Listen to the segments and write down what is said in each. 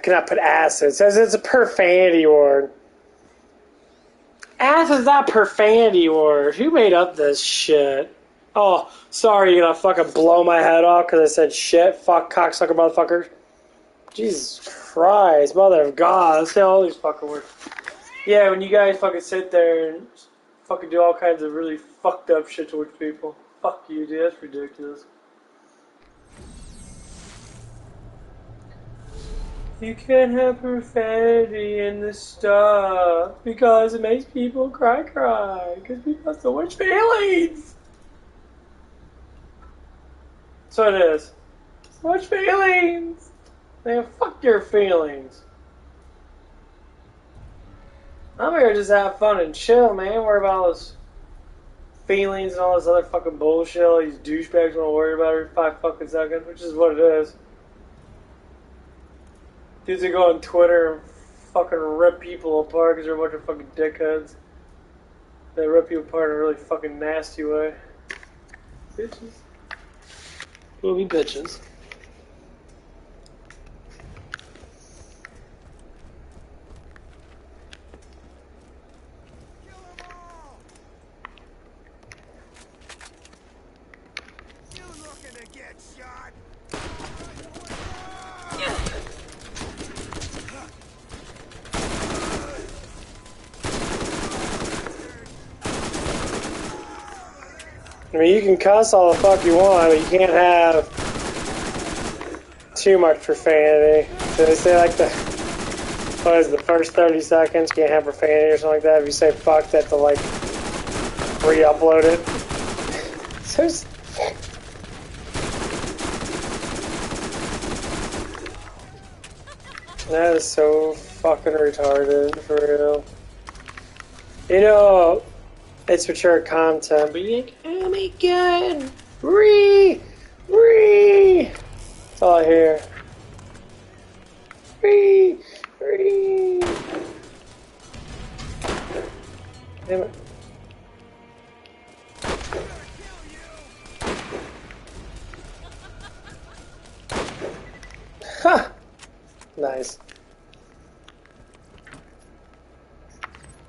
cannot put ass. It says it's a profanity word. Ass is not profanity word. Who made up this shit? Oh, sorry, you're gonna fucking blow my head off because I said shit. Fuck, cocksucker motherfucker. Jesus Christ, mother of God. Let's say all these fucking words. Yeah, when you guys fucking sit there and fucking do all kinds of really fucked up shit towards people. Fuck you, dude. That's ridiculous. You can't have profanity in this stuff because it makes people cry. Because people have so much feelings. So it is. So much feelings. Man, fuck your feelings. I'm here to just have fun and chill, man. Worry about all this feelings and all this other fucking bullshit all these douchebags want to worry about every 5 fucking seconds, which is what it is. Dudes that go on Twitter and fucking rip people apart because they're a bunch of fucking dickheads. They rip you apart in a really fucking nasty way. Bitches. We'll be bitches. I mean, you can cuss all the fuck you want, but you can't have too much profanity. So they say like the first 30 seconds you can't have profanity or something like that. If you say fuck, they have to like re-upload it. So that is so fucking retarded, for real. You know, it's mature content, but you think, oh my god, that's all I hear. Damn it. Ha! Nice.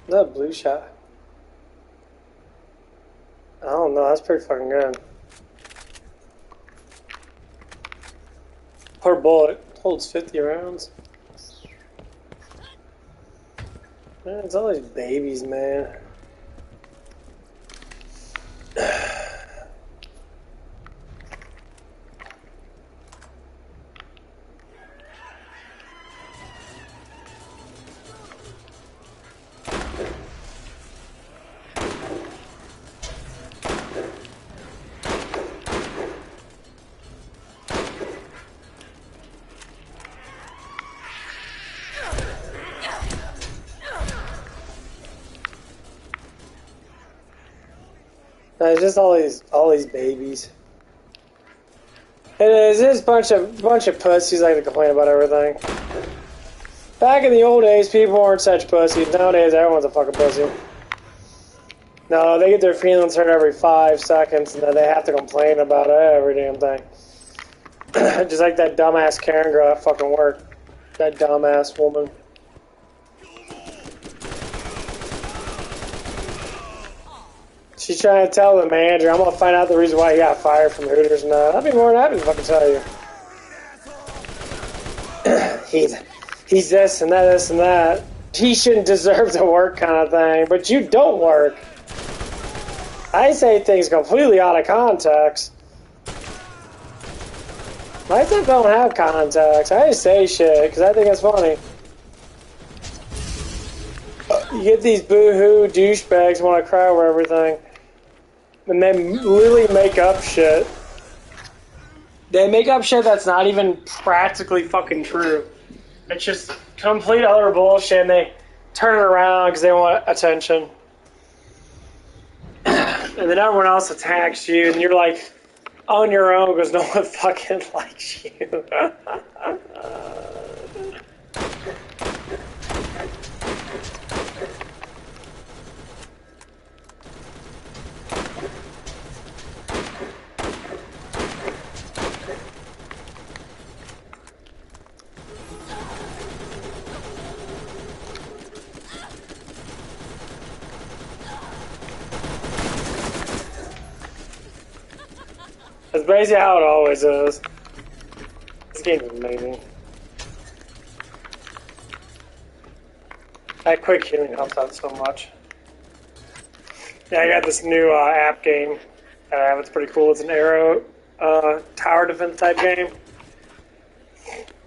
That blue shot. I don't know, that's pretty fucking good. Per bullet holds 50 rounds. Man, it's all these babies, man. It's just all these babies. It is just a bunch of pussies like to complain about everything. Back in the old days, people weren't such pussies. Nowadays, everyone's a fucking pussy. No, they get their feelings hurt every 5 seconds, and then they have to complain about every damn thing. Just like that dumbass Karen girl at fucking work. That dumbass woman. She's trying to tell the manager, I'm gonna find out the reason why he got fired from Hooters and I'd be more than happy to fucking tell you. he's this and that. He shouldn't deserve to work kind of thing, but you don't work. I say things completely out of context. My stuff don't have context. I just say shit because I think it's funny. You get these boo-hoo douchebags want to cry over everything. And they literally make up shit. They make up shit that's not even practically fucking true. It's just complete utter bullshit, and they turn it around because they want attention. And then everyone else attacks you, and you're like on your own because no one fucking likes you. basically how it always is. This game is amazing. That quick healing helps out so much. Yeah, I got this new app game that I have. It's pretty cool. It's an arrow tower defense type game.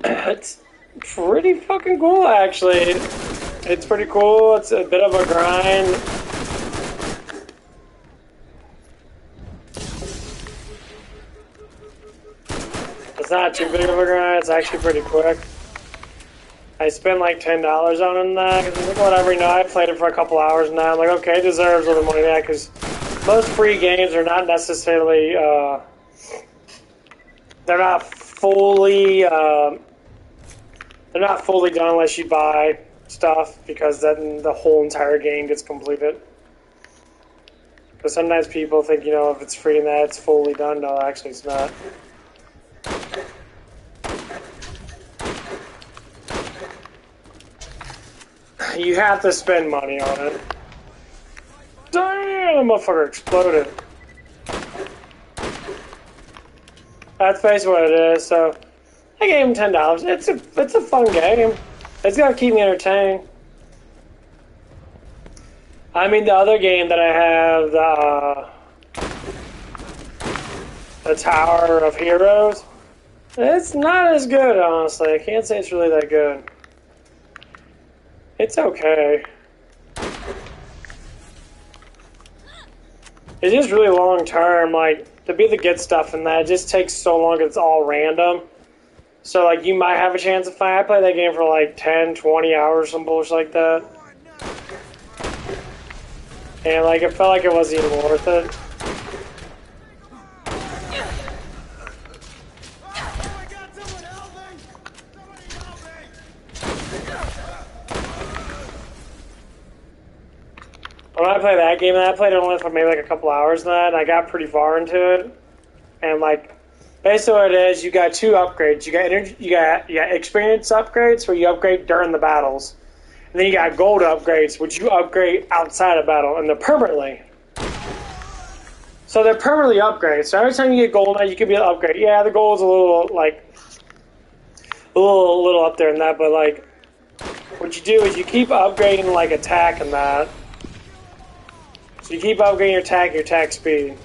It's pretty fucking cool, actually. It's pretty cool. It's a bit of a grind. It's not too big of a grind. It's actually pretty quick. I spent like $10 on it that because like whatever, you know, I played it for a couple hours now. I'm like, okay, it deserves a little money now because most free games are not necessarily they're not fully done unless you buy stuff, because then the whole entire game gets completed. But sometimes people think, you know, if it's free and that it's fully done. No, actually it's not. You have to spend money on it. Damn, the motherfucker exploded. That's basically what it is. So I gave him $10. It's a fun game. It's gonna keep me entertained. I mean, the other game that I have, the Tower of Heroes, it's not as good, honestly. I can't say it's really that good. It's okay. It's just really long term, like, to be able to get stuff in that, it just takes so long, it's all random. So, like, you might have a chance to find. I played that game for like 10, 20 hours, some bullshit like that. And, like, it felt like it wasn't even worth it. When I played that game, I played it only for maybe like a couple hours and that, and I got pretty far into it. And like, basically what it is, you got two upgrades. You got energy, you got experience upgrades where you upgrade during the battles. And then you got gold upgrades, which you upgrade outside of battle, and they're permanently. So they're permanently upgraded. So every time you get gold now, you can be able to upgrade. Yeah, the gold is a little like a little up there in that, but like what you do is you keep upgrading like attack and that. So you keep upgrading your attack speed.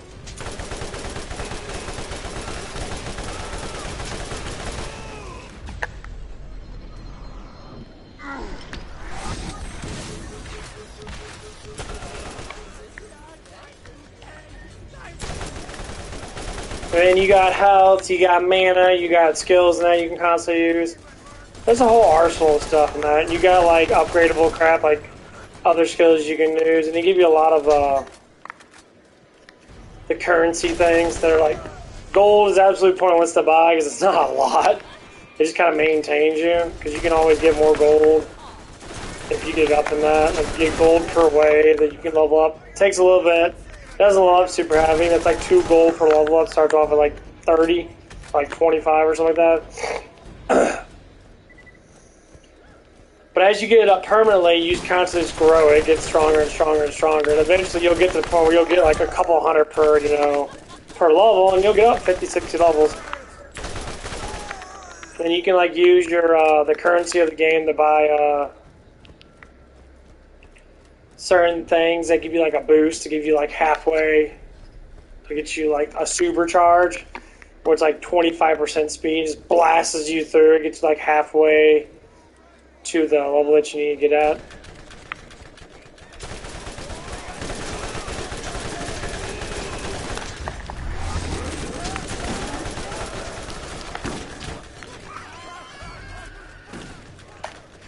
And you got health, you got mana, you got skills and that you can constantly use. There's a whole arsenal of stuff in that. You got like upgradable crap, like other skills you can use, and they give you a lot of the currency things that are like, gold is absolutely pointless to buy because it's not a lot. It just kind of maintains you, because you can always get more gold if you get up in that. Like you get gold per way that you can level up. It takes a little bit. It doesn't level up super heavy. It's like 2 gold per level up. Starts off at like 30, like 25 or something like that. But as you get it up permanently, you constantly just grow it. It gets stronger and stronger and stronger. And eventually you'll get to the point where you'll get like a couple hundred per, you know, per level. And you'll get up 50, 60 levels. And you can like use your, the currency of the game to buy, certain things that give you like a boost, to give you like halfway, to get you like a supercharge, where it's like 25% speed, it just blasts you through, it gets you like halfway to the level that you need to get at.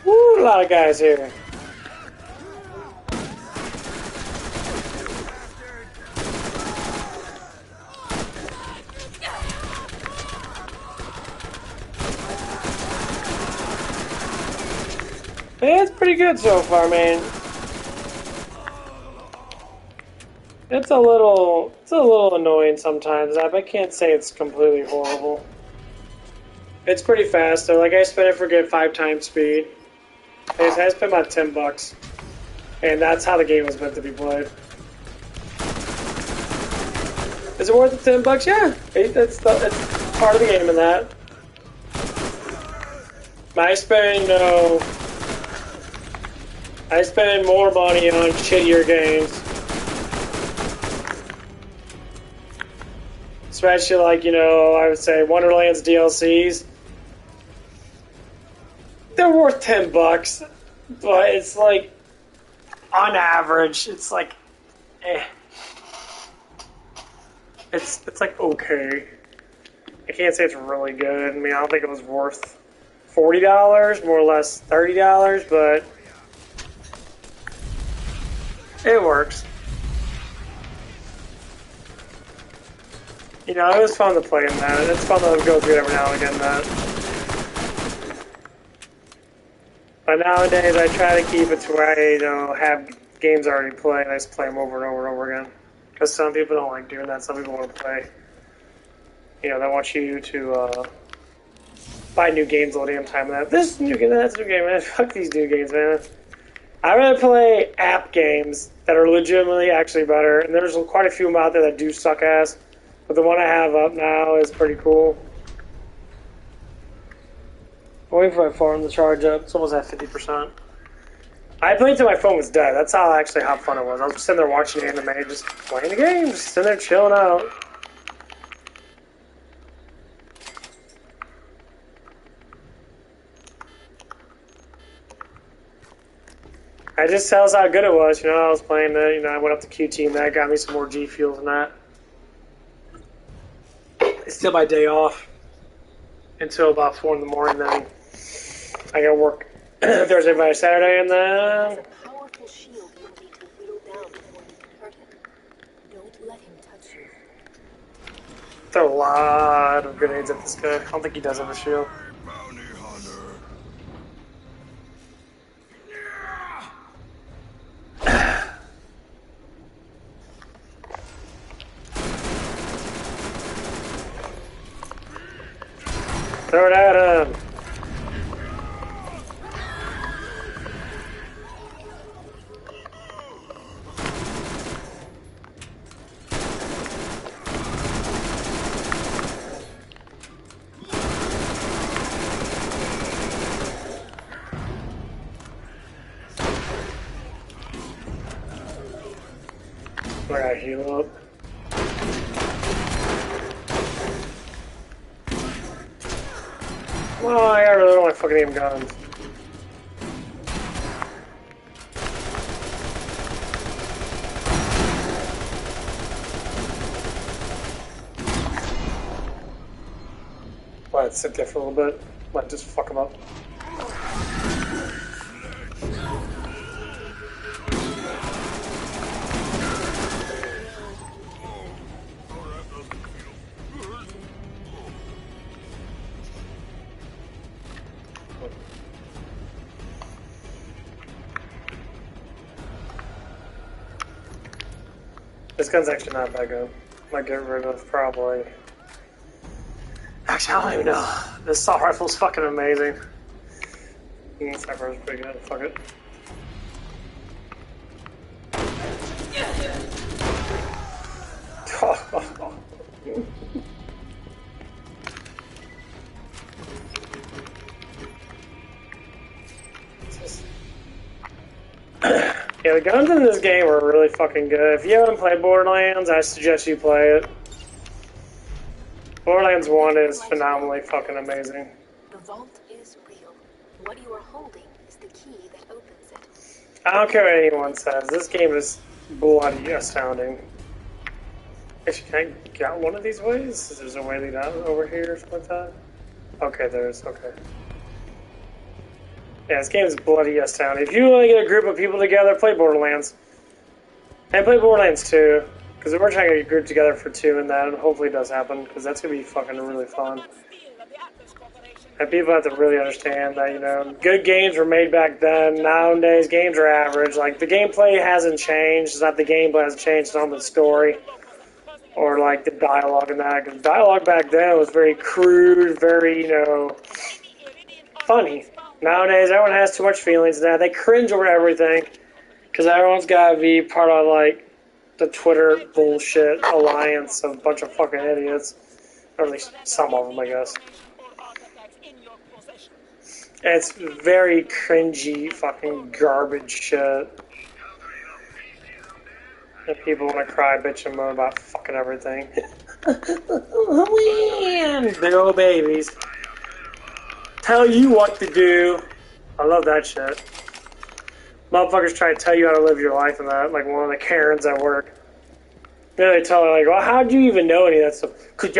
Woo, a lot of guys here. Yeah, it's pretty good so far, man. It's a little annoying sometimes. I can't say it's completely horrible. It's pretty fast though. Like I spent it for good 5 times speed. I spent about $10, and that's how the game was meant to be played. This Is it worth the $10? Yeah, it's part of the game in that. I spending more money on shittier games. Especially like, you know, I would say Wonderland's DLCs. They're worth $10, but it's like, on average, it's like, eh. It's like okay. I can't say it's really good. I mean, I don't think it was worth $40, more or less $30, but it works. You know, it was fun to play in that. It's fun to go through it every now and again, that. But nowadays, I try to keep it to where I, you know, have games already played, and I just play them over and over and over again. Because some people don't like doing that. Some people want to play. You know, they want you to buy new games all the damn time. And this new game, that's a new game, man. Fuck these new games, man. I rather play app games that are legitimately actually better. And there's quite a few of them out there that do suck ass. But the one I have up now is pretty cool. I'm waiting for my phone to charge up. It's almost at 50%. I played until my phone was dead. That's how fun it was. I was just sitting there watching anime, just playing the game, just sitting there chilling out. I just tells how good it was. You know, I was playing it. You know, I went up to QT and that got me some more G Fuels and that. It's still my day off until about 4 in the morning. Then I gotta work Thursday, Friday, Saturday, and then. Powerful shield you need to whittle down before you can hurt him. Don't let him touch you. Throw a lot of grenades at this guy. I don't think he does have a shield. Throw it at him! I gotta heal up. Oh, I really don't like fucking aim guns. Let it sit there for a little bit. Let it just fuck him up. This gun's actually not that good. Might get rid of probably. Actually, I don't even know. This assault rifle's fucking amazing. Sniper is pretty good. Fuck it. Yeah, the guns in this game are really fucking good. If you haven't played Borderlands, I suggest you play it. Borderlands 1 is phenomenally fucking amazing. The vault is real. What you are holding is the key that opens it. I don't care what anyone says. This game is bloody astounding. Actually, can I get one of these ways? Is there a way to get out over here or something like that? Okay, there is. Okay. Yeah, this game is bloody astounding. If you want to get a group of people together, play Borderlands. And play Borderlands 2. Because we're trying to get a group together for 2 and that, and hopefully it does happen. Because that's going to be fucking really fun. And people have to really understand that, you know, good games were made back then. Nowadays, games are average. Like, the gameplay hasn't changed. It's not the gameplay has changed, it's not the story. Or, like, the dialogue and that. Because dialogue back then was very crude, very, you know, funny. Nowadays, everyone has too much feelings now. They cringe over everything. Because everyone's got to be part of, like, the Twitter bullshit alliance of a bunch of fucking idiots. Or at least some of them, I guess. It's very cringy, fucking garbage shit. And people want to cry, bitch, and moan about fucking everything. Big old babies. Tell you what to do. I love that shit. Motherfuckers try to tell you how to live your life and that, like one of the Karens at work. Then they tell her, like, well, how'd you even know any of that stuff? Cause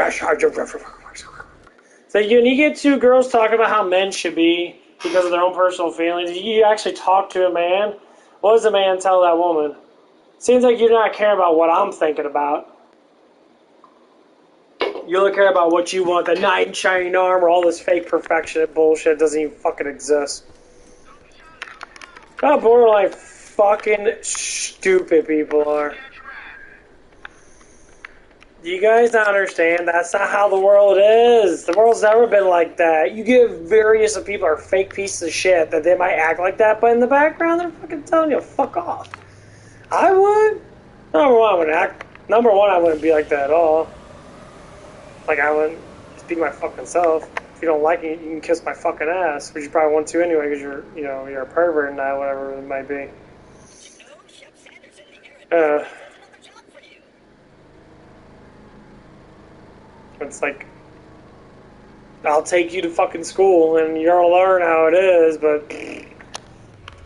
so you get two girls talking about how men should be because of their own personal feelings. You actually talk to a man. What does the man tell that woman? Seems like you're not caring about what I'm thinking about. You only care about what you want, the knight in shining armor, all this fake perfection bullshit doesn't even fucking exist. How borderline fucking stupid people are. You guys don't understand. That's not how the world is. The world's never been like that. You give various people are fake pieces of shit that they might act like that, but in the background they're fucking telling you, fuck off. I would. Number one, I wouldn't be like that at all. Like, I wouldn't just be my fucking self. If you don't like it, you can kiss my fucking ass, which you probably want to anyway, because you're a pervert and that, whatever it might be. It's like, I'll take you to fucking school and you'll learn how it is, but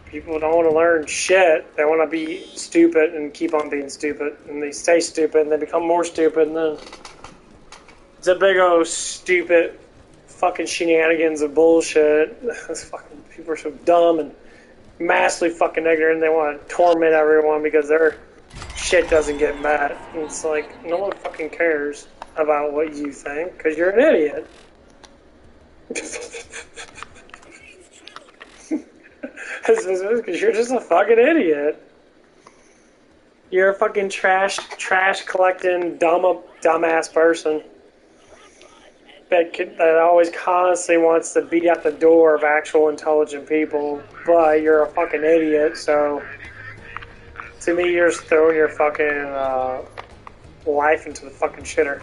people don't want to learn shit. They want to be stupid and keep on being stupid, and they stay stupid and they become more stupid, and then it's a big old stupid fucking shenanigans of bullshit. Those fucking people are so dumb and massively fucking ignorant, and they want to torment everyone because their shit doesn't get met. And it's like, no one fucking cares about what you think, because you're an idiot. Because you're just a fucking idiot. You're a fucking trash collecting dumbass person that always constantly wants to beat at the door of actual intelligent people, but you're a fucking idiot. So to me, you're just throwing your fucking life into the fucking shitter.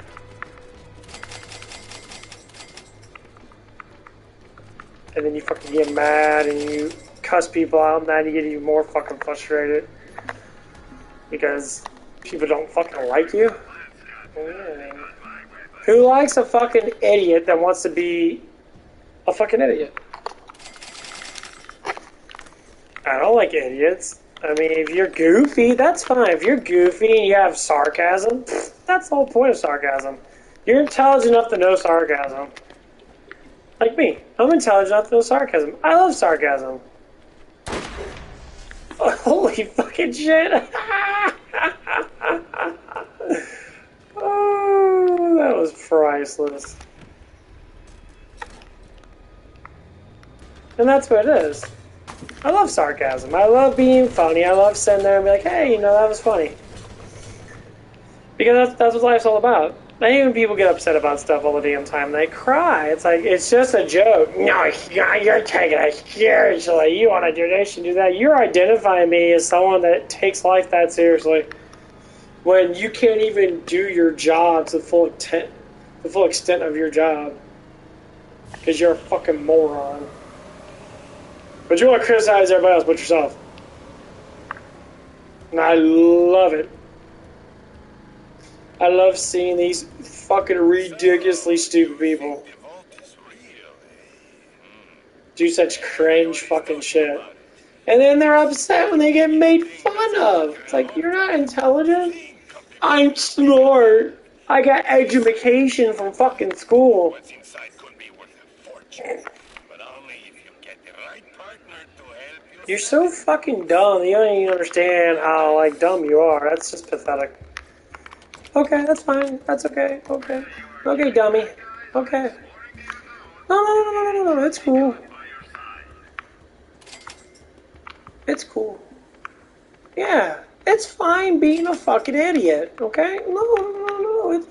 And then you fucking get mad and you cuss people out, and then you get even more fucking frustrated because people don't fucking like you. Who likes a fucking idiot that wants to be a fucking idiot? I don't like idiots. I mean, if you're goofy, that's fine. If you're goofy and you have sarcasm, that's the whole point of sarcasm. You're intelligent enough to know sarcasm. Like me. I'm intelligent enough to know sarcasm. I love sarcasm. Oh, holy fucking shit. Oh, that was priceless. And that's what it is. I love sarcasm. I love being funny. I love sitting there and be like, hey, that was funny. Because that's what life's all about. Not even people get upset about stuff all the damn time. They cry. It's like, it's just a joke. No, you're taking it seriously. You want to do this and do that. You're identifying me as someone that takes life that seriously when you can't even do your job to the full extent of your job because you're a fucking moron. But you want to criticize everybody else but yourself. And I love it. I love seeing these fucking ridiculously stupid people do such cringe fucking shit. And then they're upset when they get made fun of. It's like, you're not intelligent. I'm smart. I got education from fucking school. You're so fucking dumb. You don't even understand how, dumb you are. That's just pathetic. Okay, that's fine. That's okay. Okay. Okay, dummy. Okay. No. It's cool. It's cool. Yeah. It's fine being a fucking idiot. Okay? No.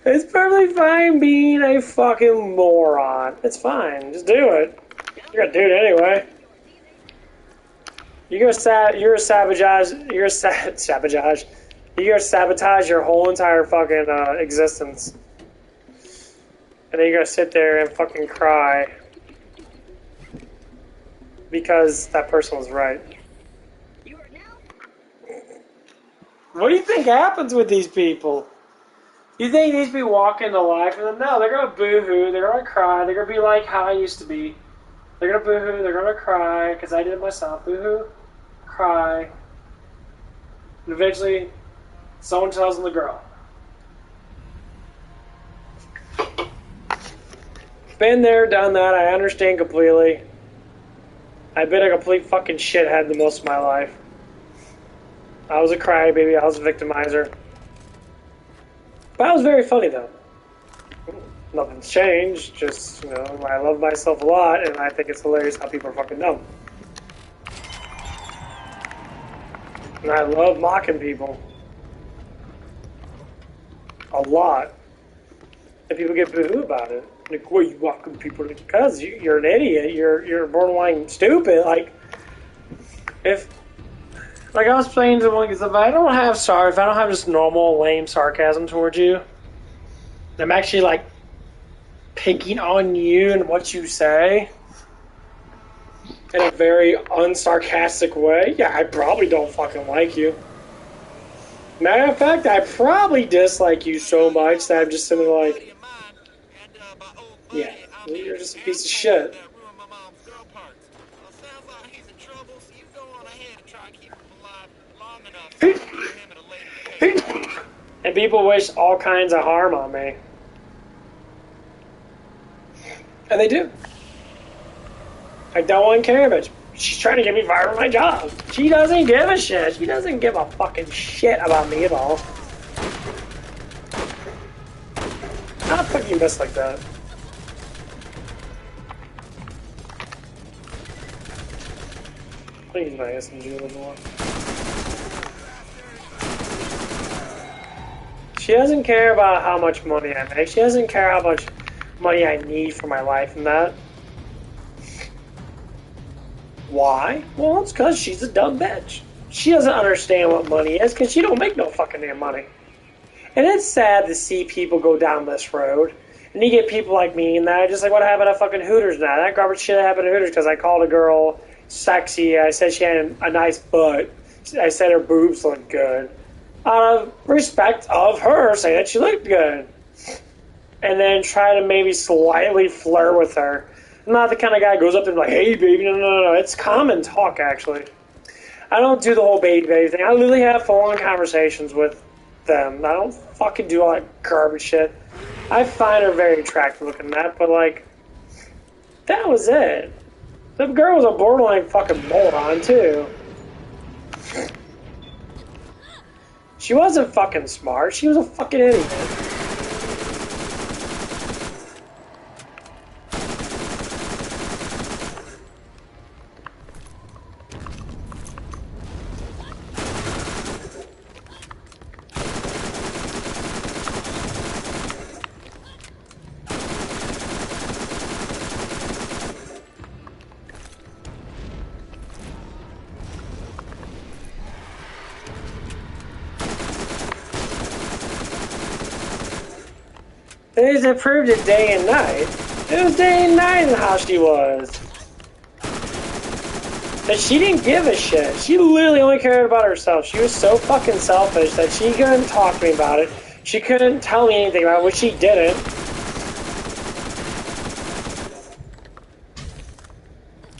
It's perfectly fine being a fucking moron. It's fine. Just do it. You're gonna do it anyway. You're gonna sabotage. Sabotage. You're gonna sabotage your whole entire fucking existence, and then you're gonna sit there and fucking cry because that person was right. What do you think happens with these people? You think these people walk into life and then no, they're gonna boo-hoo, they're gonna cry, they're gonna be like how I used to be. They're gonna boo-hoo, they're gonna cry, because I did it myself. Boo-hoo, cry. And eventually, someone tells them to grow. Been there, done that, I understand completely. I've been a complete fucking shithead the most of my life. I was a crybaby, I was a victimizer. But I was very funny though. Nothing's changed, just, you know, I love myself a lot, and I think it's hilarious how people are fucking dumb. And I love mocking people. A lot. And people get boo-hoo about it. Like, what are you mocking people? Because you're an idiot, you're borderline stupid, like, if, like I was saying to one, if I don't have just normal lame sarcasm towards you, I'm actually like, picking on you and what you say in a very unsarcastic way, yeah, I probably don't fucking like you. Matter of fact, I probably dislike you so much that I'm just sitting there like, yeah, you're just a piece of shit. And people wish all kinds of harm on me. And they do. I don't care, but she's trying to get me fired from my job. She doesn't give a shit. She doesn't give a fucking shit about me at all. How the fuck you miss like that? Please, my SMG a little more. She doesn't care about how much money I make. She doesn't care how much money I need for my life and that. Why? Well, it's because she's a dumb bitch. She doesn't understand what money is because she don't make no fucking damn money. And it's sad to see people go down this road. And you get people like me and that, just like what happened at fucking Hooters now. That garbage shit happened at Hooters because I called a girl sexy. I said she had a nice butt. I said her boobs looked good. Out of respect of her, saying that she looked good. And then try to maybe slightly flirt with her. I'm not the kind of guy who goes up and like, hey baby, no. It's common talk actually. I don't do the whole baby thing. I literally have full-on conversations with them. I don't fucking do all that garbage shit. I find her very attractive looking at that, but like, that was it. The girl was a borderline fucking moron too. She wasn't fucking smart. She was a fucking idiot. It proved it day and night. It was day and night in how she was. But she didn't give a shit. She literally only cared about herself. She was so fucking selfish that she couldn't talk to me about it. She couldn't tell me anything about it, which she didn't.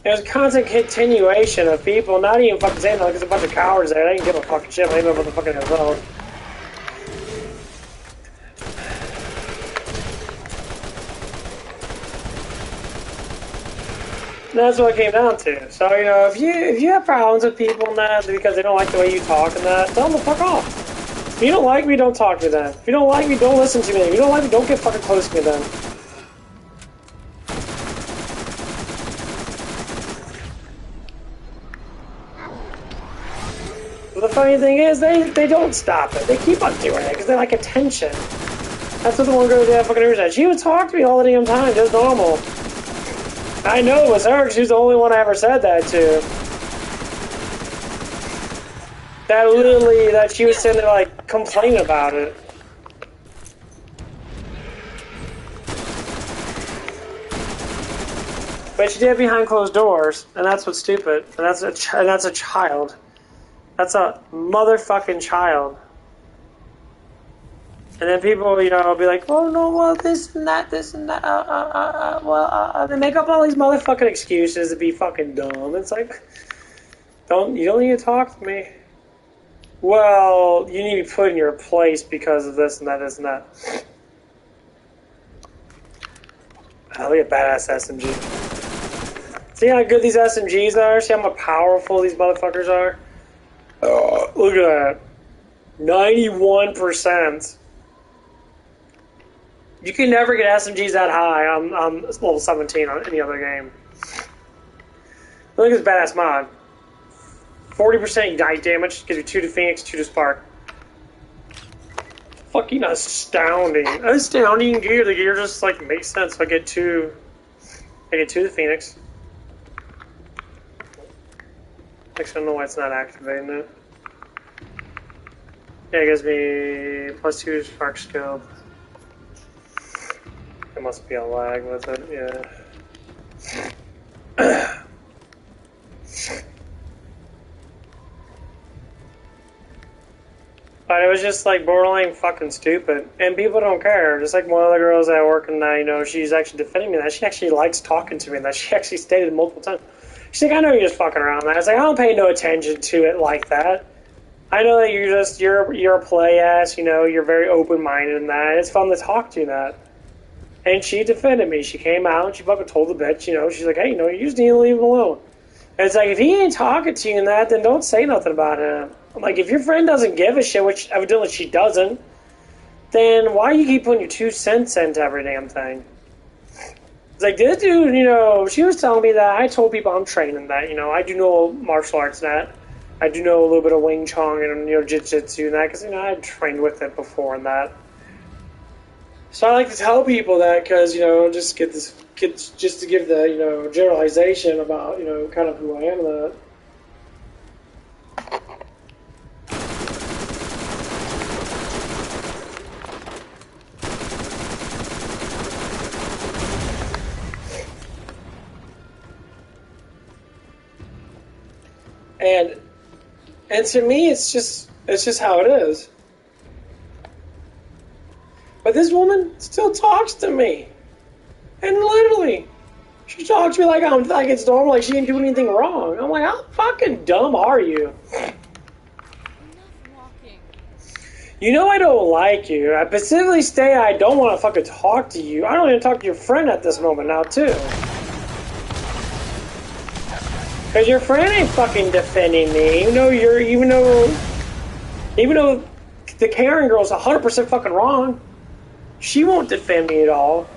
It was a constant continuation of people not even fucking saying that, like, there's a bunch of cowards there. They didn't give a fucking shit. They didn't know what the fucking themselves. And that's what it came down to. So, you know, if you have problems with people and that because they don't like the way you talk and that, tell them to fuck off. If you don't like me, don't talk to me then. If you don't like me, don't listen to me. If you don't like me, don't get fucking close to me then. But the funny thing is, they don't stop it. They keep on doing it because they like attention. That's what the one girl did fucking said. She would talk to me all the damn time, just normal. I know it was her because she was the only one I ever said that to. That literally, that she was sitting there like complaining about it. But she did it behind closed doors, and that's what's stupid. And that's a child. That's a motherfucking child. And then people, you know, will be like, "Oh no, well this and that, they make up all these motherfucking excuses to be fucking dumb." It's like, you don't need to talk to me. Well, you need to be put in your place because of this and that, this and that. Oh, look at badass SMG. See how good these SMGs are? See how powerful these motherfuckers are? Oh, look at that. 91%. You can never get SMGs that high on level 17 on any other game. Look at this badass mod. 40% ignite damage, gives you 2 to Phoenix, 2 to Spark. Fucking astounding. Astounding gear. The gear just like makes sense. I get 2 to Phoenix. Actually, I don't know why it's not activating it. Yeah, it gives me plus 2 spark skill. There must be a lag with it, yeah. But it was just like BorderLand fucking stupid. And people don't care. Just like one of the girls at work and I, you know, she's actually defending me that she actually likes talking to me and that she actually stated multiple times. She's like, I know you're just fucking around. I was like, I don't pay no attention to it like that. I know that you're a play ass, you know, you're very open minded and that. It's fun to talk to you that. And she defended me. She came out and she fucking told the bitch, you know, she's like, hey, you know, you just need to leave him alone. And it's like, if he ain't talking to you and that, then don't say nothing about him. I'm like, if your friend doesn't give a shit, which evidently she doesn't, then why you keep putting your 2 cents into every damn thing? It's like, this dude, you know, she was telling me that I told people I'm training that, you know, I do know martial arts and that. I do know a little bit of Wing Chun and, you know, Jiu-Jitsu and that, because, you know, I trained with it before and that. So I like to tell people that because, you know, just to give the, you know, generalization about, you know, kind of who I am and that. And to me, it's just how it is. But this woman still talks to me, and literally, she talks to me like it's normal, like she didn't do anything wrong. I'm like, how fucking dumb are you? You know I don't like you. I specifically say I don't want to fucking talk to you. I don't even talk to your friend at this moment now, too. Because your friend ain't fucking defending me, even though the Karen girl's 100% fucking wrong. She won't defend me at all.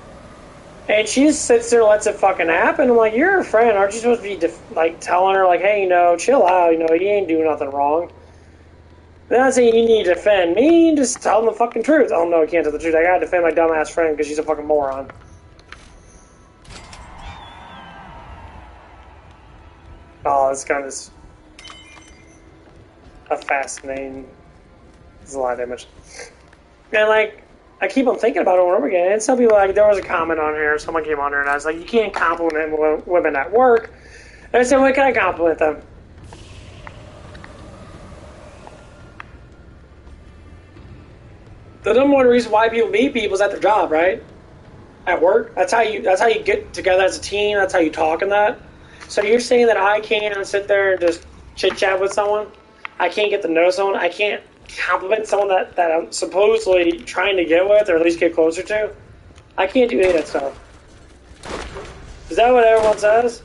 And she just sits there and lets it fucking happen. I'm like, you're her friend. Aren't you supposed to be like telling her, like, hey, you know, chill out. You know, you ain't doing nothing wrong. They're not saying you need to defend me. Just tell them the fucking truth. Oh, no, I can't tell the truth. I gotta defend my dumbass friend because she's a fucking moron. Oh, it's kind of a fascinating. There's a lot of damage. And, like, I keep on thinking about it over and over again. And some people, like, there was a comment on here. Someone came on here and I was like, you can't compliment women at work. And I said, why can I compliment them? The number one reason why people meet people is at their job, right? At work. That's how you get together as a team. That's how you talk and that. So you're saying that I can't sit there and just chit-chat with someone? I can't get to know someone? I can't compliment someone that I'm supposedly trying to get with or at least get closer to? I can't do any of that stuff. Is that what everyone says?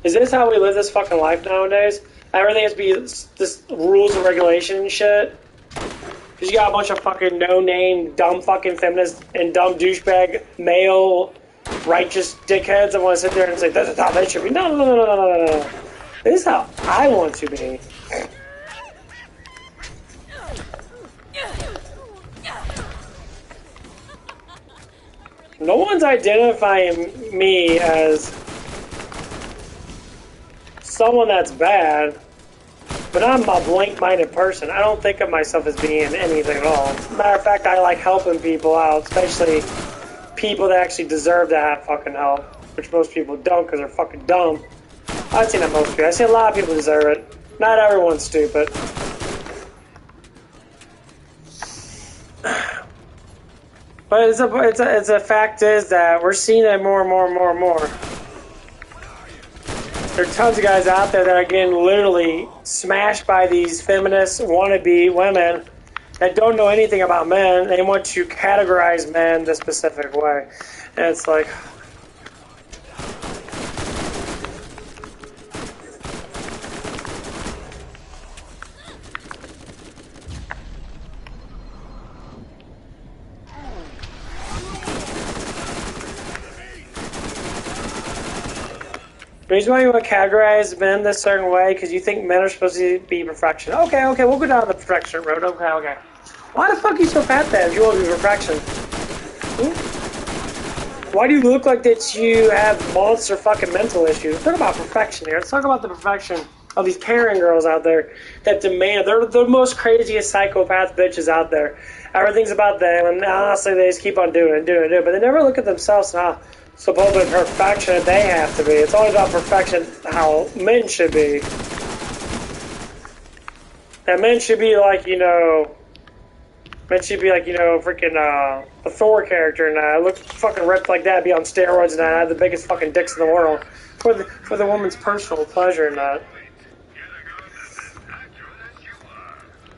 Is this how we live this fucking life nowadays? Everything has to be this rules and regulation shit? Because you got a bunch of fucking no-name, dumb fucking feminists and dumb douchebag male righteous dickheads that want to sit there and say, this is how they should be. No. This is how I want to be. No one's identifying me as someone that's bad. But I'm a blank-minded person. I don't think of myself as being anything at all. Matter of fact, I like helping people out, especially people that actually deserve to have fucking help, which most people don't because they're fucking dumb. I'd say not most people. I say a lot of people deserve it. Not everyone's stupid. But it's a fact is that we're seeing it more and more and more and more. There are tons of guys out there that are getting literally smashed by these feminist wannabe women that don't know anything about men. They want to categorize men this specific way. And it's like... The reason why you want to categorize men this certain way, because you think men are supposed to be perfection. Okay, we'll go down the perfection road. Okay. Why the fuck are you so fat then if you want to be perfection? Why do you look like that you have monster fucking mental issues? Let's talk about perfection here. Let's talk about the perfection of these Karen girls out there that demand. They're the most craziest psychopath bitches out there. Everything's about them, and honestly, they just keep on doing it. But they never look at themselves and how supposed perfection that they have to be. It's always about perfection how men should be. And men should be like, men should be like, freaking a Thor character and look fucking ripped like that, be on steroids and have the biggest fucking dicks in the world for the woman's personal pleasure and that.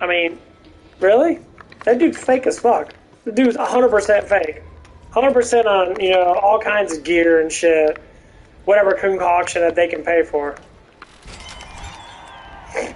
I mean, really? That dude's fake as fuck. The dude's 100% fake. 100% on, all kinds of gear and shit. Whatever concoction that they can pay for. Thanks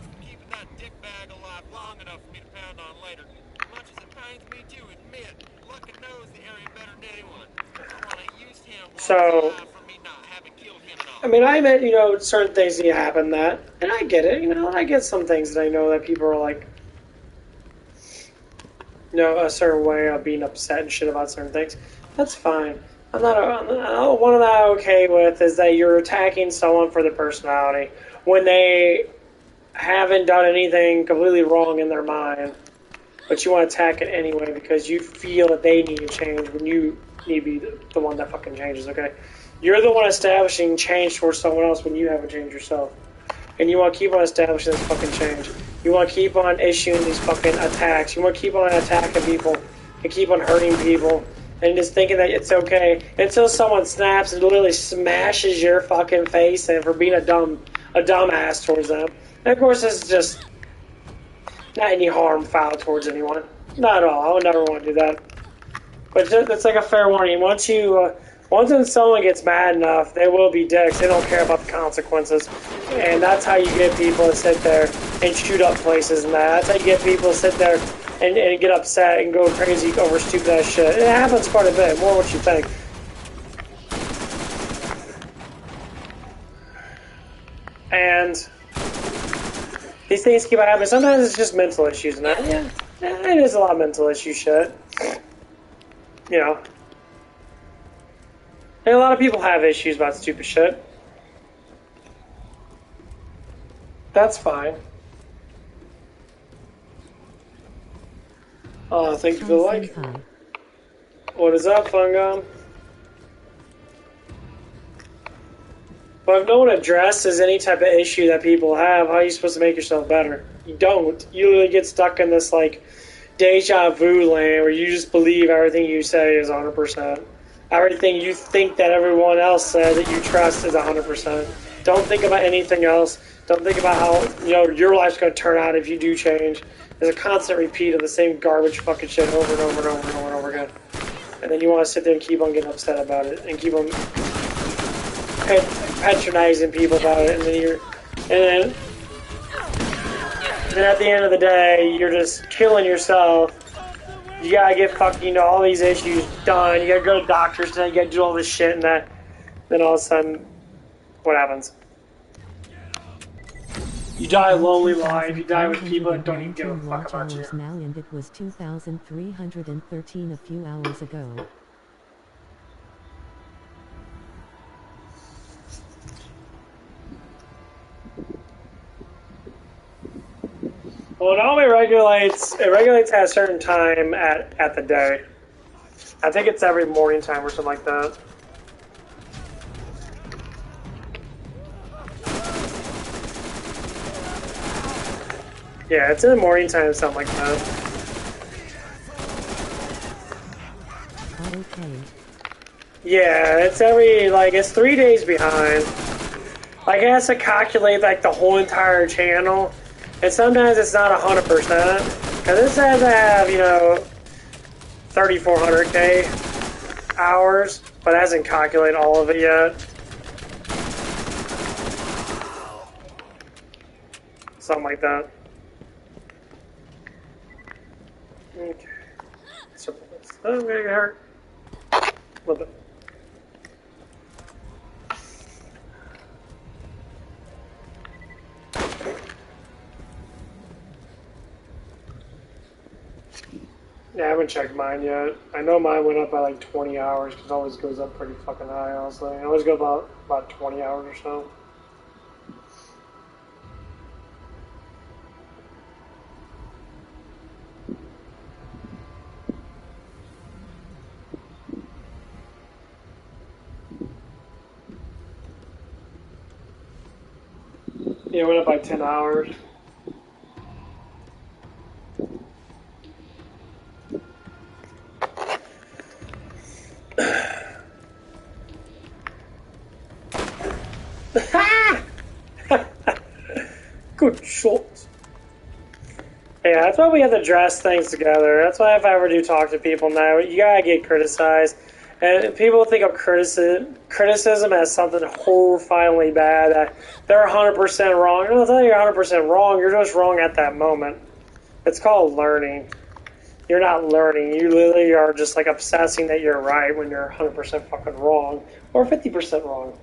for keeping that dick bag alive long enough for me to pound on later. Much as it pains me to admit, Lucky knows the area better than anyone. I want to use him for me not having killed him at all. I mean, I admit, certain things need to happen that, and I get it, I get some things that I know that people are like, a certain way of being upset and shit about certain things. That's fine. One that I'm okay with is that you're attacking someone for their personality when they haven't done anything completely wrong in their mind, but you want to attack it anyway because you feel that they need to change when you need to be the one that fucking changes, okay? You're the one establishing change towards someone else when you haven't changed yourself. And you want to keep on establishing this fucking change. You want to keep on issuing these fucking attacks. You want to keep on attacking people and keep on hurting people and just thinking that it's okay until someone snaps and literally smashes your fucking face and for being a dumbass towards them. And of course, this is just not any harm foul towards anyone. Not at all. I would never want to do that. But it's like a fair warning. Once someone gets mad enough, they will be dicks. They don't care about the consequences. And that's how you get people to sit there and shoot up places and that. That's how you get people to sit there and get upset and go crazy over stupid ass shit. It happens quite a bit, more than what you think. And these things keep on happening. Sometimes it's just mental issues and that. Yeah, it is a lot of mental issue shit. And a lot of people have issues about stupid shit. That's fine. Thank you for the like. What is up, Fungum? But if no one addresses any type of issue that people have, how are you supposed to make yourself better? You don't. You literally get stuck in this, deja vu land where you just believe everything you say is 100%. Everything you think that everyone else said that you trust is 100%. Don't think about anything else. Don't think about how, your life's going to turn out if you do change. There's a constant repeat of the same garbage fucking shit over and over and over and over and over again. And then you want to sit there and keep on getting upset about it and keep on patronizing people about it. And then at the end of the day, you're just killing yourself. You gotta get fucking, all these issues done. You gotta go to doctors, and you gotta do all this shit, and that. Then all of a sudden, what happens? You die a lonely life. You die with people that don't even give a fuck about you. Now, and it was 2,313 a few hours ago. Well, it only regulates. It regulates at a certain time at the day. I think it's every morning time or something like that. Yeah, it's in the morning time, something like that. Okay. Yeah, it's it's 3 days behind. Like, it has to calculate, like, the whole entire channel. And sometimes it's not 100%. Because this has to have, 3,400K hours. But it hasn't calculated all of it yet. Something like that. Okay. Oh, I'm gonna get hurt. A little bit. Yeah, I haven't checked mine yet. I know mine went up by like 20 hours because it always goes up pretty fucking high, honestly. I always go about 20 hours or so. Yeah, it went up by 10 hours. Good shot. Yeah, that's why we have to dress things together. That's why if I ever do talk to people now, you gotta get criticized. And people think of criticism as something horrifyingly bad, that they're 100% wrong. I'm not telling you you're 100% wrong, you're just wrong at that moment. It's called learning. You're not learning, you literally are just like obsessing that you're right when you're 100% fucking wrong, or 50% wrong.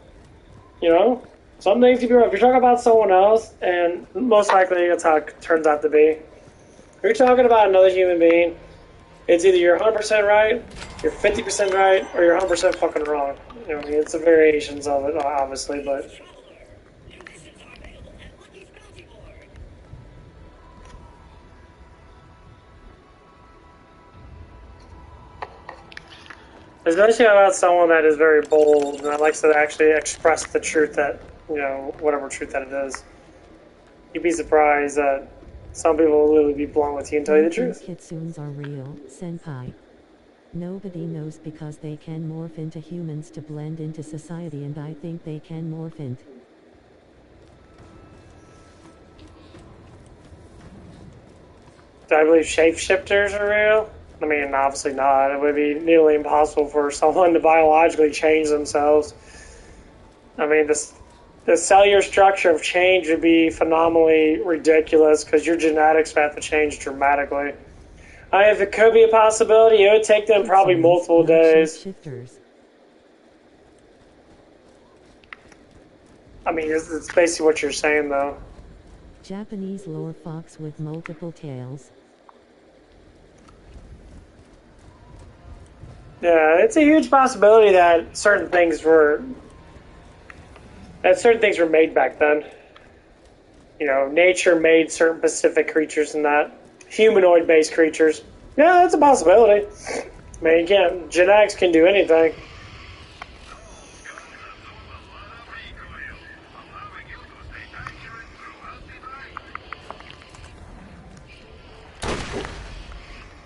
You know? Some things you be wrong. If you're talking about someone else, and most likely that's how it turns out to be. If you're talking about another human being, it's either you're 100% right, you're 50% right, or you're 100% fucking wrong. You know, I mean, it's the variations of it, obviously, but... Especially about someone that is very bold and that likes to actually express the truth that, whatever truth that it is. You'd be surprised that some people will literally be blunt with you and tell you the truth. Kitsunes are real, senpai. Nobody knows because they can morph into humans to blend into society, and I think they can morph into. Do I believe shapeshifters are real? I mean, obviously not. It would be nearly impossible for someone to biologically change themselves. I mean, the cellular structure of change would be phenomenally ridiculous because your genetics would have to change dramatically. If it could be a possibility, it would take them probably multiple days. I mean, it's basically what you're saying, though. Japanese lore fox with multiple tails. Yeah, it's a huge possibility that certain things were made back then. Nature made certain specific creatures and that humanoid-based creatures. Yeah, that's a possibility. I mean, genetics can do anything.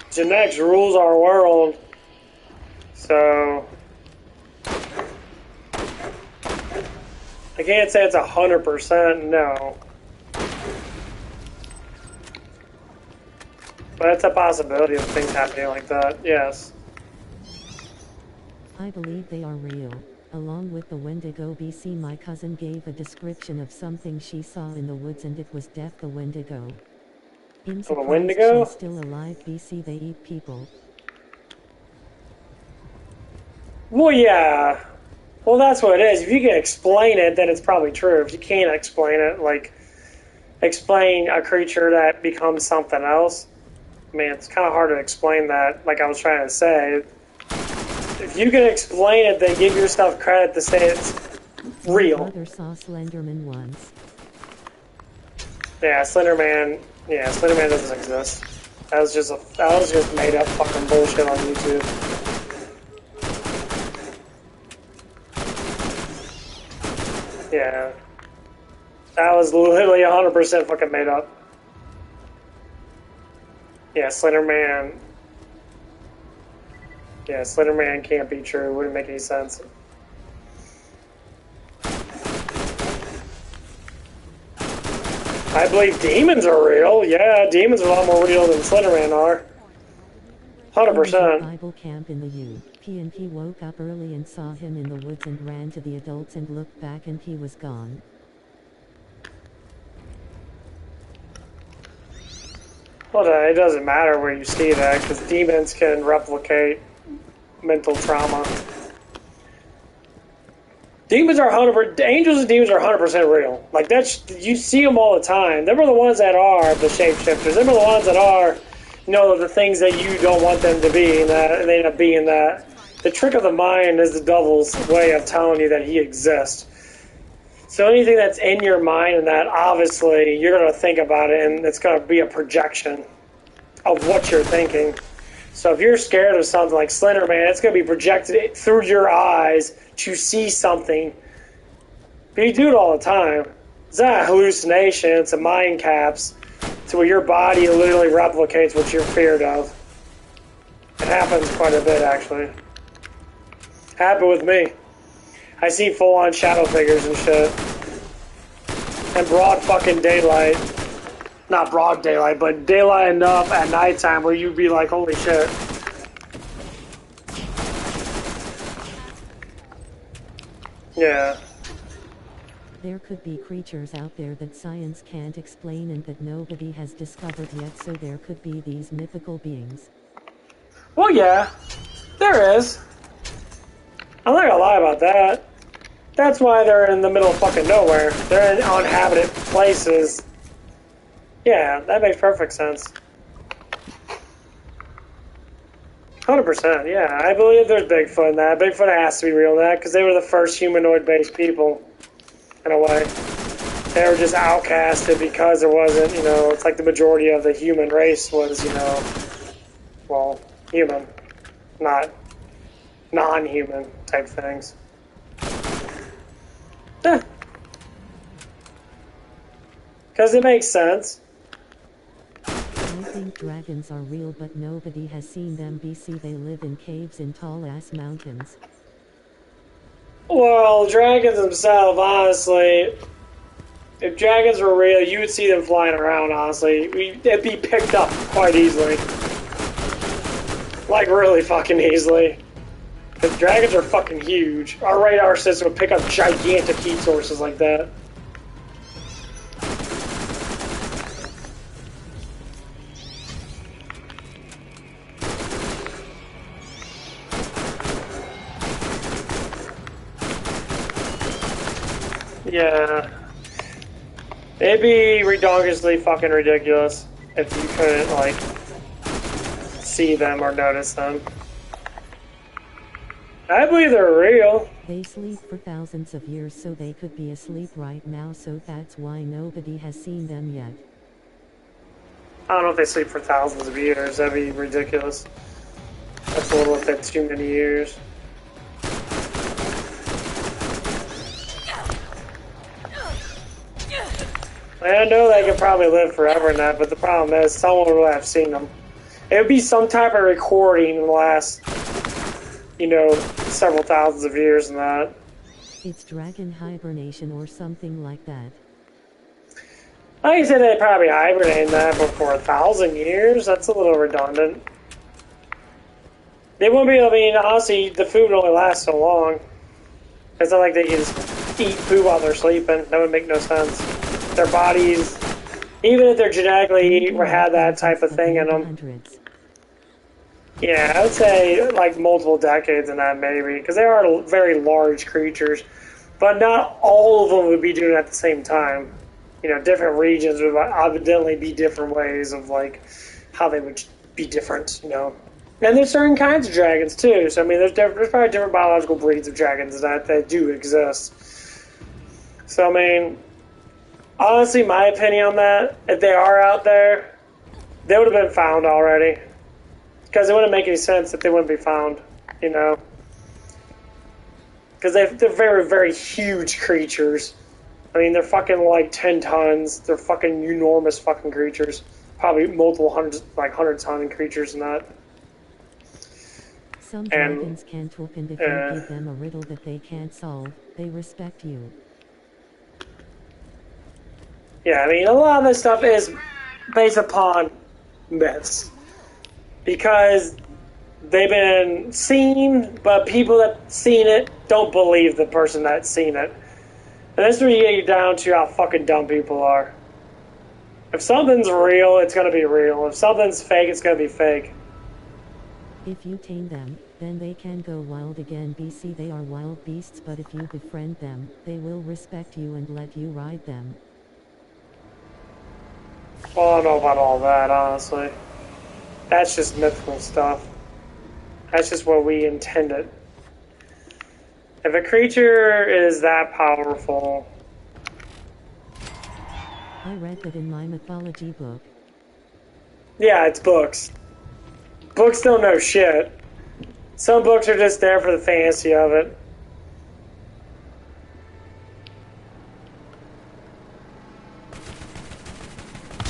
Genetics rules our world. So I can't say it's 100%, no. But it's a possibility of things happening like that, yes. I believe they are real. Along with the Wendigo BC, my cousin gave a description of something she saw in the woods, and it was Death the Wendigo. I'm surprised Wendigo? she's still alive. BC, they eat people. Well, yeah. Well, that's what it is. If you can explain it, then it's probably true. If you can't explain it, like, explain a creature that becomes something else, I mean, it's kind of hard to explain that, like I was trying to say. If you can explain it, then give yourself credit to say it's real. My brother saw Slenderman once. Yeah, Slenderman Yeah, Slenderman doesn't exist. That was just made up fucking bullshit on YouTube. Yeah. That was literally 100% fucking made up. Yeah, Slenderman. Yeah, Slenderman can't be true. Wouldn't make any sense. I believe demons are real. Yeah, demons are a lot more real than Slenderman are. 100%. Bible camp in the UP and he woke up early and saw him in the woods and ran to the adults and looked back and he was gone. Well, it doesn't matter where you see that because demons can replicate mental trauma. Demons are 100%. Angels and demons are 100% real. Like that's you see them all the time. Them are the ones that are the shapeshifters. Them are the ones that are, you know, the things that you don't want them to be, and that they end up being that. The trick of the mind is the devil's way of telling you that he exists. So anything that's in your mind and that obviously you're going to think about it, and it's going to be a projection of what you're thinking. So if you're scared of something like Slender Man, it's going to be projected through your eyes to see something. But you do it all the time. It's not a hallucination, it's a mind caps to where your body literally replicates what you're feared of. It happens quite a bit, actually. Happened with me. I see full-on shadow figures and shit. And broad fucking daylight. Not broad daylight, but daylight enough at nighttime where you'd be like, holy shit. Yeah. There could be creatures out there that science can't explain and that nobody has discovered yet, so there could be these mythical beings. Well, yeah. There is. I'm not gonna lie about that. That's why they're in the middle of fucking nowhere. They're in uninhabited places. Yeah, that makes perfect sense. 100%, yeah. I believe there's Bigfoot in that. Bigfoot has to be real in that, because they were the first humanoid-based people, in a way. They were just outcasted because there wasn't, you know, it's like the majority of the human race was, you know, well, human, not non-human type things. Yeah. Because it makes sense. I think dragons are real, but nobody has seen them. BC, they live in caves in tall-ass mountains. Well, dragons themselves, honestly, if dragons were real, you would see them flying around, honestly. It'd be picked up quite easily. Like, really fucking easily. Because dragons are fucking huge. Our radar system would pick up gigantic heat sources like that. Yeah. It'd be redonkulously fucking ridiculous if you couldn't, like, see them or notice them. I believe they're real. They sleep for thousands of years, so they could be asleep right now, so that's why nobody has seen them yet. I don't know if they sleep for thousands of years. That'd be ridiculous. That's a little bit too many years. I know they could probably live forever in that, but the problem is someone would have seen them. It would be some type of recording in the last, you know, several thousands of years and that. It's dragon hibernation or something like that. I said they'd probably hibernate in that, but for 1,000 years, that's a little redundant. They wouldn't be, I mean, honestly, the food would only last so long. It's not like they can just eat food while they're sleeping. That would make no sense. Their bodies, even if they're genetically had that type of thing in them. Yeah, I would say like multiple decades in that maybe, because they are very large creatures. But not all of them would be doing it at the same time. You know, different regions would evidently be different ways of like how they would be different, you know. And there's certain kinds of dragons too. So I mean, there's probably different biological breeds of dragons that do exist. So I mean, Honestly, my opinion on that, if they are out there, they would have been found already. Because it wouldn't make any sense if they wouldn't be found, you know? Because they're very, very huge creatures. I mean, they're fucking like 10 tons. They're fucking enormous fucking creatures. Probably multiple hundreds, like 100-ton creatures and that. Some dragons can talk, and if you give them a riddle that they can't solve, they respect you. Yeah, I mean, a lot of this stuff is based upon myths. Because they've been seen, but people that seen it don't believe the person that's seen it. And this is where you get down to how fucking dumb people are. If something's real, it's gonna be real. If something's fake, it's gonna be fake. If you tame them, then they can go wild again. BC, they are wild beasts, but if you befriend them, they will respect you and let you ride them. Well, I don't know about all that, honestly. That's just mythical stuff. That's just what we intended. If a creature is that powerful... I read that in my mythology book. Yeah, it's books. Books don't know shit. Some books are just there for the fantasy of it.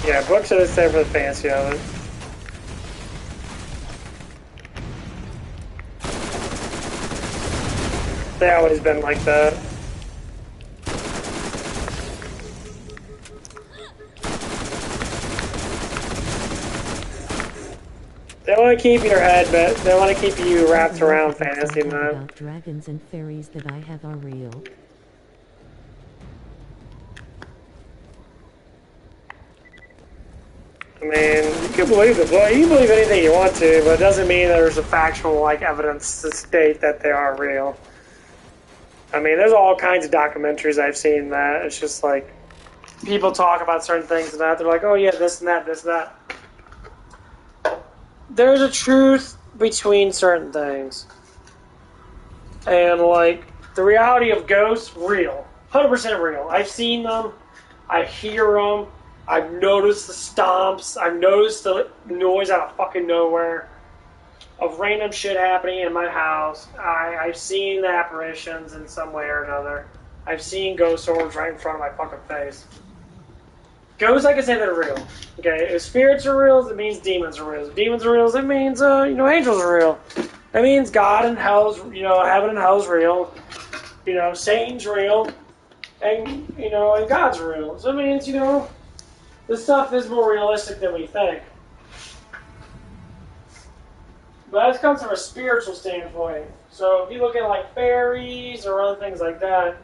Yeah, books are just there for the fantasy of it. They always been like that. They want to keep your head, but they want to keep you wrapped around fantasy and that. About dragons and fairies that I have are real. I mean, you can believe the book. You can believe anything you want to, but it doesn't mean there's a factual like evidence to state that they are real. I mean, there's all kinds of documentaries I've seen that it's just like people talk about certain things and that they're like, oh yeah, this and that, this and that. There's a truth between certain things, and like the reality of ghosts, real, 100% real. I've seen them, I hear them. I've noticed the stomps. I've noticed the noise out of fucking nowhere of random shit happening in my house. I've seen the apparitions in some way or another. I've seen ghost orbs right in front of my fucking face. Ghosts, I can say they're real. Okay, if spirits are real, it means demons are real. If demons are real, it means angels are real. That means God and hell's, heaven and hell's real. Satan's real, and and God's real. So it means this stuff is more realistic than we think. But that comes from a spiritual standpoint. So if you look at like fairies or other things like that,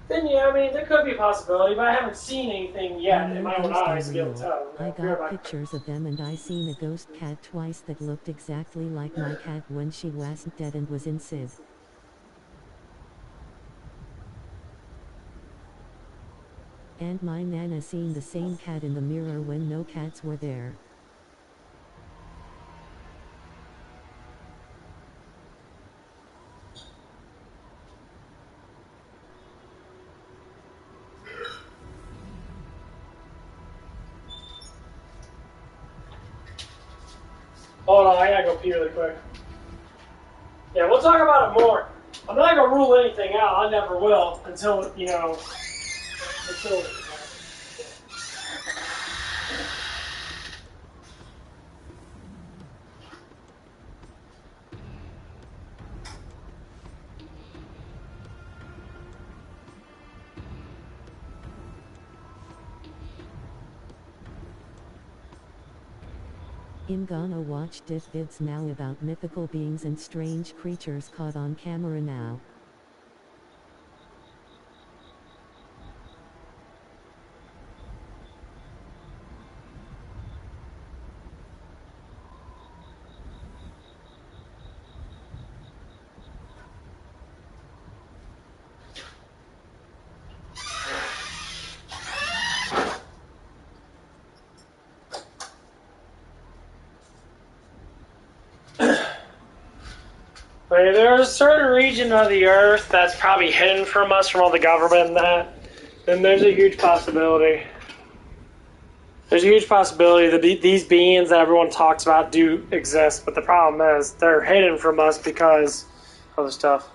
then yeah, I mean, there could be a possibility, but I haven't seen anything yet in my own eyes to be able to tell. I got pictures of them, and I seen a ghost cat twice that looked exactly like my cat when she wasn't dead and was in Civ. And my nana seen the same cat in the mirror when no cats were there. Hold on, I gotta go pee really quick. Yeah, we'll talk about it more. I'm not gonna rule anything out. I never will until until. I'm gonna watch diff vids now about mythical beings and strange creatures caught on camera now. There's a certain region of the earth that's probably hidden from us from all the government and that. then there's a huge possibility. There's a huge possibility that these beings that everyone talks about do exist, but the problem is they're hidden from us because of the stuff.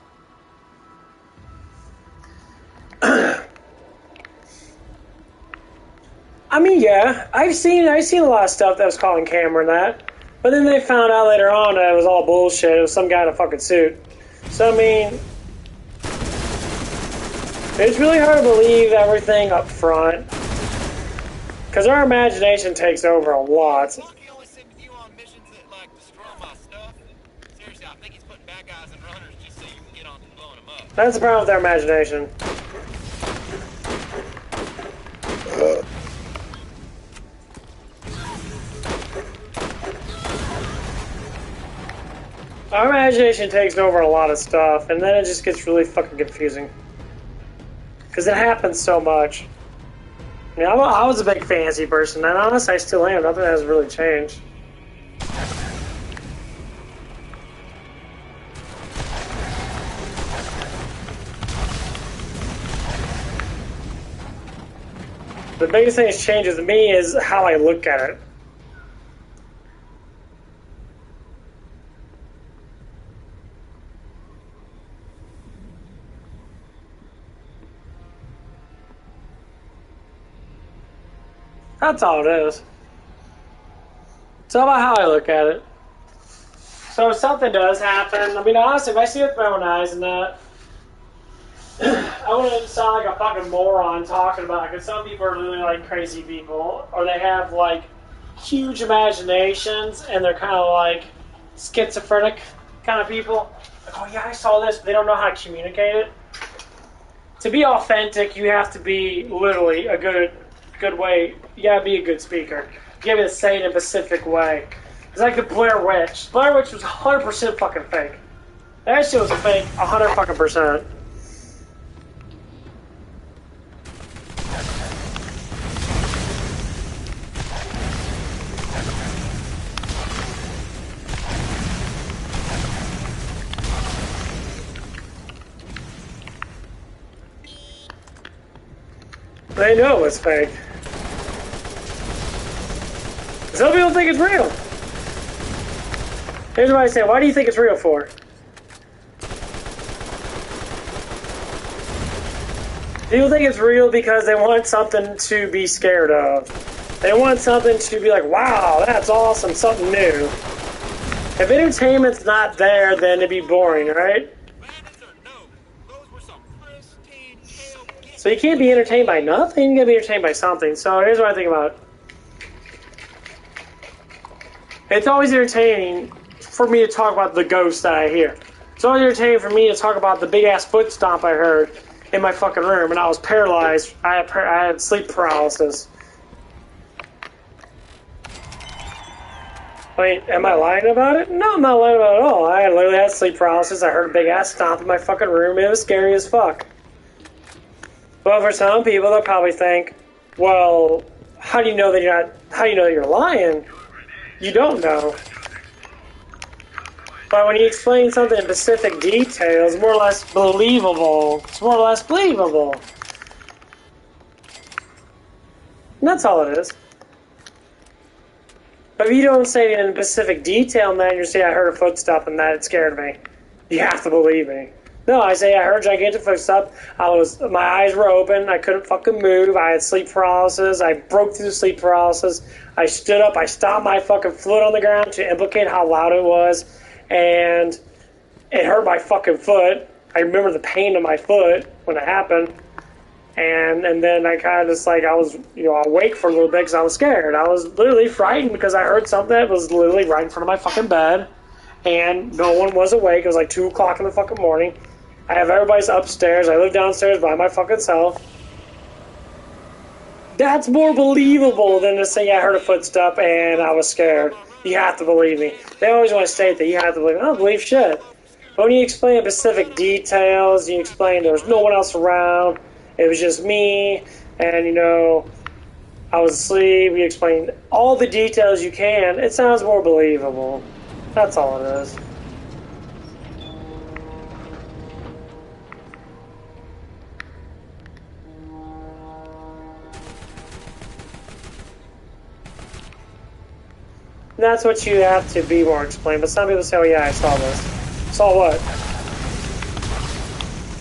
I mean, yeah, I've seen a lot of stuff that was caught on camera and that, but then they found out later on that it was all bullshit. It was some guy in a fucking suit. So I mean, it's really hard to believe everything up front. Because our imagination takes over a lot. Lucky only sent you on missions that, like, destroy my stuff. Seriously, I think he's putting bad guys and runners just so you can get on to blowing them up. That's the problem with our imagination. Our imagination takes over a lot of stuff, and then it just gets really fucking confusing. Because it happens so much. I mean, I was a big fantasy person, and honestly, I still am. Nothing has really changed. The biggest thing that changes me is how I look at it. That's all it is. It's all about how I look at it. So if something does happen, I mean, honestly, if I see it with my own eyes and that, I wouldn't sound like a fucking moron talking about it, because some people are really like crazy people, or they have like huge imaginations, and they're kind of like schizophrenic kind of people. Like, oh yeah, I saw this, but they don't know how to communicate it. To be authentic, you have to be literally a good way. You gotta be a good speaker. You gotta say it in a specific way. It's like the Blair Witch. Blair Witch was 100% fucking fake. That shit was fake, 100 fucking %. They know it's fake. Some people think it's real. Here's what I say. Why do you think it's real for? People think it's real because they want something to be scared of. They want something to be like, wow, that's awesome, something new. If entertainment's not there, then it'd be boring, right? So you can't be entertained by nothing, you gotta be entertained by something. So here's what I think about it. It's always entertaining for me to talk about the ghosts that I hear. It's always entertaining for me to talk about the big-ass foot stomp I heard in my fucking room, and I was paralyzed. I had sleep paralysis. Wait, am I lying about it? No, I'm not lying about it at all. I literally had sleep paralysis. I heard a big-ass stomp in my fucking room. It was scary as fuck. Well, for some people, they'll probably think, well, how do you know that you're lying? You don't know. But when you explain something in specific details, it's more or less believable. It's more or less believable. And that's all it is. But if you don't say it in specific detail, and then you say, I heard a footstep and that it scared me, you have to believe me. No, I say I heard a gigantic footstep. My eyes were open. I couldn't fucking move. I had sleep paralysis. I broke through the sleep paralysis. I stood up. I stomped my fucking foot on the ground to implicate how loud it was, and it hurt my fucking foot. I remember the pain in my foot when it happened, and then I kind of just like I was awake for a little bit because I was scared. I was literally frightened because I heard something that was literally right in front of my fucking bed, and no one was awake. It was like 2 o'clock in the fucking morning. I have everybody's upstairs. I live downstairs by my fucking self. That's more believable than to say I heard a footstep and I was scared. You have to believe me. They always want to state that you have to believe me. I don't believe shit. But when you explain specific details, you explain there was no one else around, it was just me, and I was asleep, you explain all the details you can, it sounds more believable. That's all it is. And that's what you have to be more explained. But some people say, "Oh yeah, I saw this." Saw what?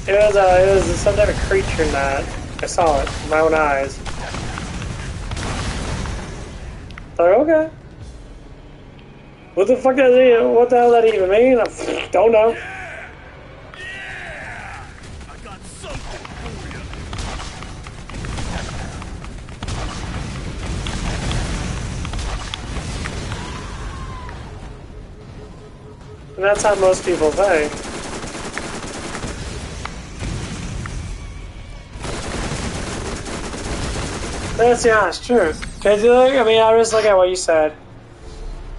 It was some type of creature in that. I saw it with my own eyes. Like, okay. What the fuck does it? What the hell does that even mean? I don't know. Yeah! I got something for you. And that's how most people think. That's the honest truth. Cause I mean, I just look at what you said.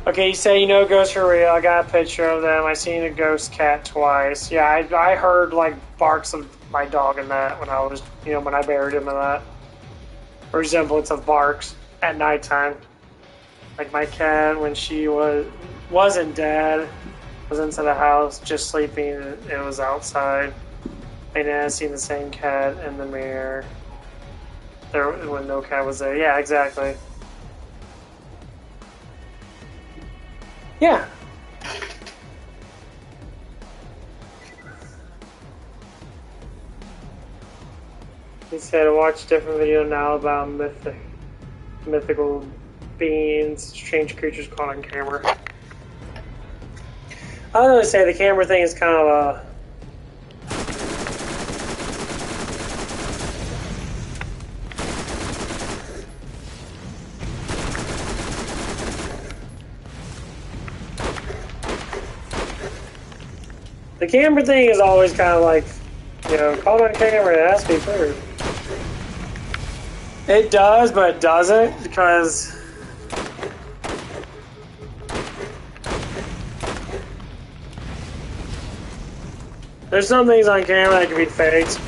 Okay, you say you know ghosts are real. I got a picture of them. I seen a ghost cat twice. Yeah, I heard like barks of my dog in that when I was, when I buried him in that. Resemblance of barks at nighttime. Like my cat when she wasn't dead, was inside the house just sleeping. It was outside, and I seen the same cat in the mirror. There when no cat was there. Yeah, exactly. Yeah. He said, watch different video now about mythical beings, strange creatures caught on camera. I was gonna say the camera thing is kind of a. The camera thing is always kind of like, caught on camera, it has to be proved. It does, but it doesn't, because there's some things on camera that can be faked.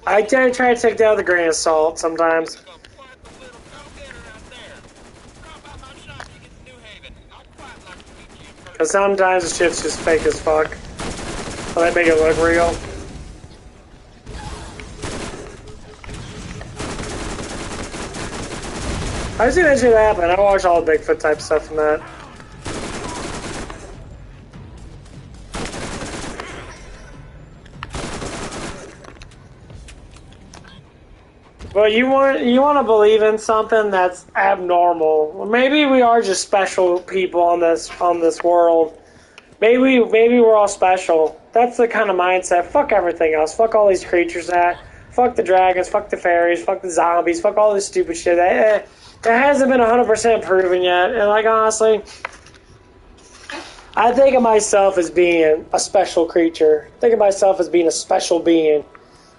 I tend to try to take that with a grain of salt sometimes. Because sometimes the shit's just fake as fuck. So they make it look real. I've seen that shit happen. I watch all the Bigfoot type stuff from that. But you want to believe in something that's abnormal. Well, maybe we are just special people on this world. Maybe we're all special. That's the kind of mindset. Fuck everything else. Fuck all these creatures fuck the dragons, fuck the fairies, fuck the zombies, fuck all this stupid shit. It hasn't been 100% proven yet. And like honestly, I think of myself as being a special creature. I think of myself as being a special being.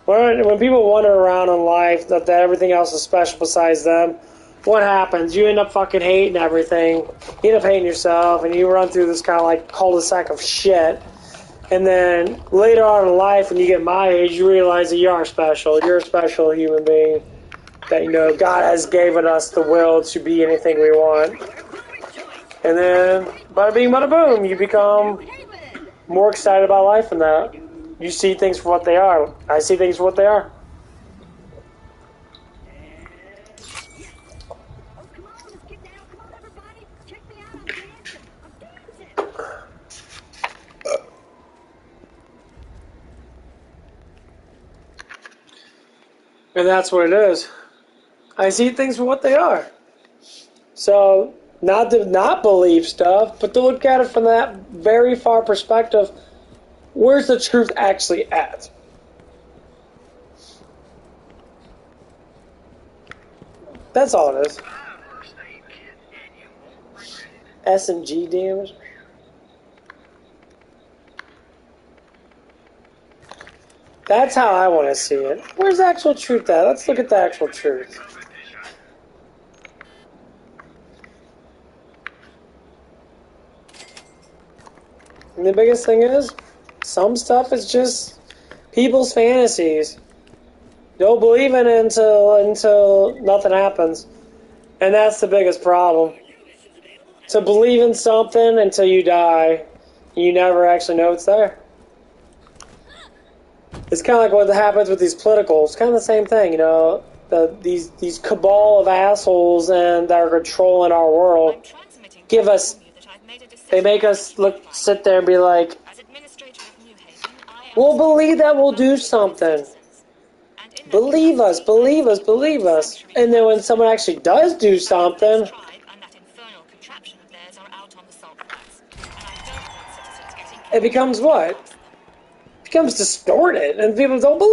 When people wander around in life that everything else is special besides them, what happens? You end up fucking hating everything. You end up hating yourself, and you run through this kind of like cul-de-sac of shit. And then later on in life, when you get my age, you realize that you are special. You're a special human being. That God has given us the will to be anything we want. And then, bada bing, bada boom, you become more excited about life than that. You see things for what they are. I see things for what they are. And that's what it is. I see things for what they are. So, not to not believe stuff, but to look at it from that very far perspective, where's the truth actually at? That's all it is. SMG damage. That's how I want to see it. Where's the actual truth at? Let's look at the actual truth. And the biggest thing is, some stuff is just people's fantasies. Don't believe in it until nothing happens. And that's the biggest problem. To believe in something until you die, you never actually know it's there. It's kind of like what happens with these politicals. It's kind of the same thing, you know. These cabal of assholes and that are controlling our world give us. They make us sit there and be like, "We'll believe that we'll do something. Believe us, believe us, believe us." And then when someone actually does do something, it becomes what? It becomes distorted, and people don't believe.